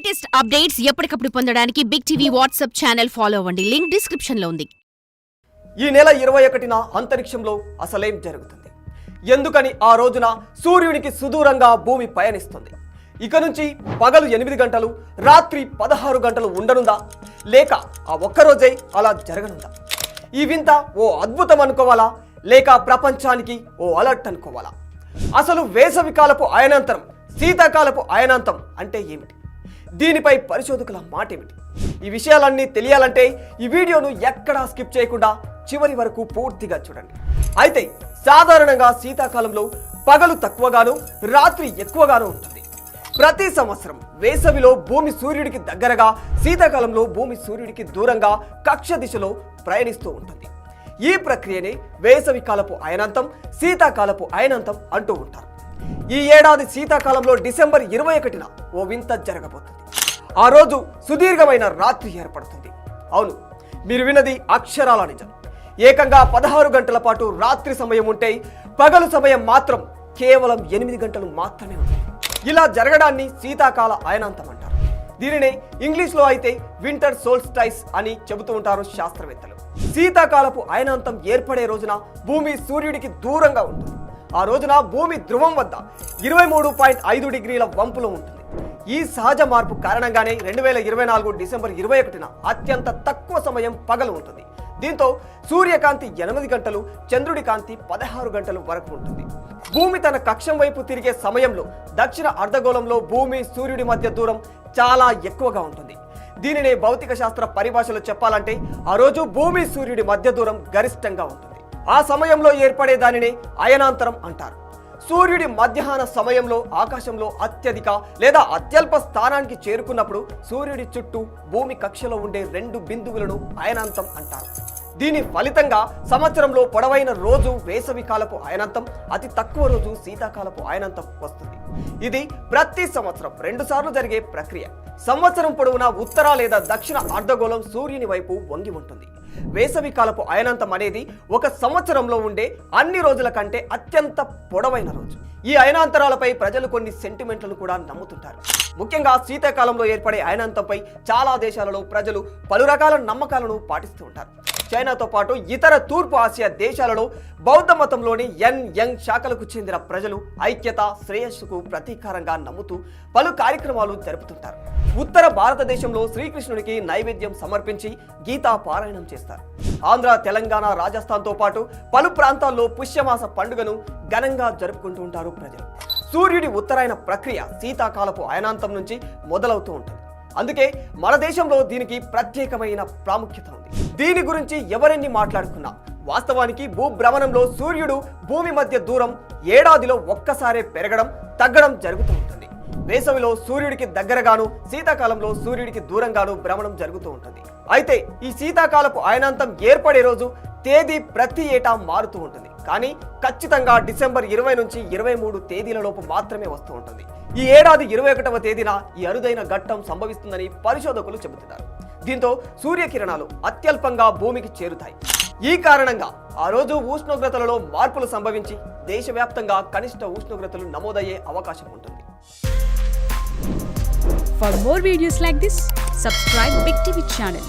Latest updates ఎప్పటికప్పుడు పొందడానికి big TV WhatsApp channel follow అవ్వండి. లింక్ డిస్క్రిప్షన్ లో ఉంది. ఈ నెల 21న అంతరిక్షంలో అసలేం జరుగుతుంది? ఎందుకని ఆ రోజున సూర్యునికి సుదూరంగా భూమి పయనిస్తుంది? ఇక నుంచి పగలు 8 గంటలు, రాత్రి 16 గంటలు ఉండనుందా? లేక ఆ ఒక్కరోజే అలా జరగనుందా? ఈ వింత ఓ అద్భుతం అనుకోవాలా? లేక ప్రపంచానికి ఓ అలర్ట్ అనుకోవాలా? అసలు వేసవి కాలపు అయనాంతరం, శీతాకాలపు అయనాంతం అంటే ఏమిటి? దీనిపై పరిశోధకుల మాట ఏమిటి? ఈ విషయాలన్నీ తెలియాలంటే ఈ వీడియోను ఎక్కడా స్కిప్ చేయకుండా చివరి వరకు పూర్తిగా చూడండి. అయితే సాధారణంగా శీతాకాలంలో పగలు తక్కువగాను, రాత్రి ఎక్కువగాను ఉంటుంది. ప్రతి సంవత్సరం వేసవిలో భూమి సూర్యుడికి దగ్గరగా, శీతాకాలంలో భూమి సూర్యుడికి దూరంగా కక్ష దిశలో ప్రయాణిస్తూ ఉంటుంది. ఈ ప్రక్రియనే వేసవి కాలపు అయనాంతం, శీతాకాలపు అయనాంతం అంటూ ఉంటారు. ఈ ఏడాది శీతాకాలంలో డిసెంబర్ 21న ఓ వింత జరగబోతుంది. ఆ రోజు సుదీర్ఘమైన రాత్రి ఏర్పడుతుంది. అవును, మీరు విన్నది అక్షరాల నిజం. ఏకంగా 16 గంటల పాటు రాత్రి సమయం ఉంటే పగలు సమయం మాత్రం కేవలం 8 గంటలు మాత్రమే ఉంది. ఇలా జరగడాన్ని శీతాకాల అయనాంతం అంటారు. దీనినే ఇంగ్లీష్లో అయితే వింటర్ సోల్స్టైస్ అని చెబుతూ ఉంటారు శాస్త్రవేత్తలు. శీతాకాలపు అయనాంతం ఏర్పడే రోజున భూమి సూర్యుడికి దూరంగా ఉంటుంది. ఆ రోజున భూమి ధ్రువం వద్ద 23.5 డిగ్రీల వంపులో ఉంటుంది. ఈ సహజ మార్పు కారణంగానే 2024 డిసెంబర్ 21న అత్యంత తక్కువ సమయం పగలు ఉంటుంది. దీంతో సూర్యకాంతి 8 గంటలు, చంద్రుడి కాంతి 16 గంటలు వరకు ఉంటుంది. భూమి తన కక్షం వైపు తిరిగే సమయంలో దక్షిణ అర్ధగోళంలో భూమి సూర్యుడి మధ్య దూరం చాలా ఎక్కువగా ఉంటుంది. దీనినే భౌతిక శాస్త్ర పరిభాషలో చెప్పాలంటే ఆ రోజు భూమి సూర్యుడి మధ్య దూరం గరిష్టంగా ఉంటుంది. ఆ సమయంలో ఏర్పడే దానిని అయనాంతరం అంటారు. సూర్యుడి మధ్యాహ్న సమయంలో ఆకాశంలో అత్యధిక లేదా అత్యల్ప స్థానానికి చేరుకున్నప్పుడు సూర్యుడి చుట్టూ భూమి కక్షలో ఉండే 2 బిందువులను అయనాంతం అంటారు. దీని ఫలితంగా సంవత్సరంలో పొడవైన రోజు వేసవి కాలపు అయనాంతం, అతి తక్కువ రోజు శీతాకాలపు అయనాంతం వస్తుంది. ఇది ప్రతి సంవత్సరం 2 సార్లు జరిగే ప్రక్రియ. సంవత్సరం పొడవునా ఉత్తర లేదా దక్షిణ అర్ధగోళం సూర్యుని వైపు వంగి ఉంటుంది. వేసవి కాలపు అయనాంతం అనేది ఒక సంవత్సరంలో ఉండే అన్ని రోజుల కంటే అత్యంత పొడవైన రోజు. ఈ అయనాంతరాలపై ప్రజలు కొన్ని సెంటిమెంట్లను కూడా నమ్ముతుంటారు. ముఖ్యంగా శీతాకాలంలో ఏర్పడే అయనాంతంపై చాలా దేశాలలో ప్రజలు పలు రకాల నమ్మకాలను పాటిస్తూ ఉంటారు. చైనాతో పాటు ఇతర తూర్పు ఆసియా దేశాలలో బౌద్ధ మతంలోని యంగ్ శాఖలకు చెందిన ప్రజలు ఐక్యత, శ్రేయస్సుకు ప్రతీకారంగా నమ్ముతూ పలు కార్యక్రమాలు జరుపుతుంటారు. ఉత్తర భారతదేశంలో శ్రీకృష్ణుడికి నైవేద్యం సమర్పించి గీతా పారాయణం చేస్తారు. ఆంధ్ర, తెలంగాణ, రాజస్థాన్తో పాటు పలు ప్రాంతాల్లో పుష్యమాస పండుగను ఘనంగా జరుపుకుంటూ ఉంటారు ప్రజలు. సూర్యుడి ఉత్తరాయణ ప్రక్రియ శీతాకాలపు అయనాంతం నుంచి మొదలవుతూ ఉంటుంది. అందుకే మన దేశంలో దీనికి ప్రత్యేకమైన ప్రాముఖ్యత ఉంది. దీని గురించి ఎవరెన్ని మాట్లాడుకున్నా వాస్తవానికి భూభ్రమణంలో సూర్యుడు భూమి మధ్య దూరం ఏడాదిలో ఒక్కసారే పెరగడం, తగ్గడం జరుగుతూ ఉంటుంది. వేసవిలో సూర్యుడికి దగ్గరగాను, శీతాకాలంలో సూర్యుడికి దూరంగాను భ్రమణం జరుగుతూ ఉంటుంది. అయితే ఈ శీతాకాలపు అయనాంతం ఏర్పడే రోజు తేదీ ప్రతి ఏటా మారుతూ ఉంటుంది. కానీ ఖచ్చితంగా డిసెంబర్ 20 నుంచి 23 తేదీలలోపు మాత్రమే వస్తూ ఉంటుంది. ఈ ఏడాది 21వ తేదీన ఈ అరుదైన ఘట్టం సంభవిస్తుందని పరిశోధకులు చెబుతున్నారు. దీంతో సూర్యకిరణాలు అత్యల్పంగా భూమికి చేరుతాయి. ఈ కారణంగా ఆ రోజు ఉష్ణోగ్రతలలో మార్పులు సంభవించి దేశవ్యాప్తంగా కనిష్ట ఉష్ణోగ్రతలు నమోదయ్యే అవకాశం ఉంటుంది. For more videos like this, subscribe Big TV channel.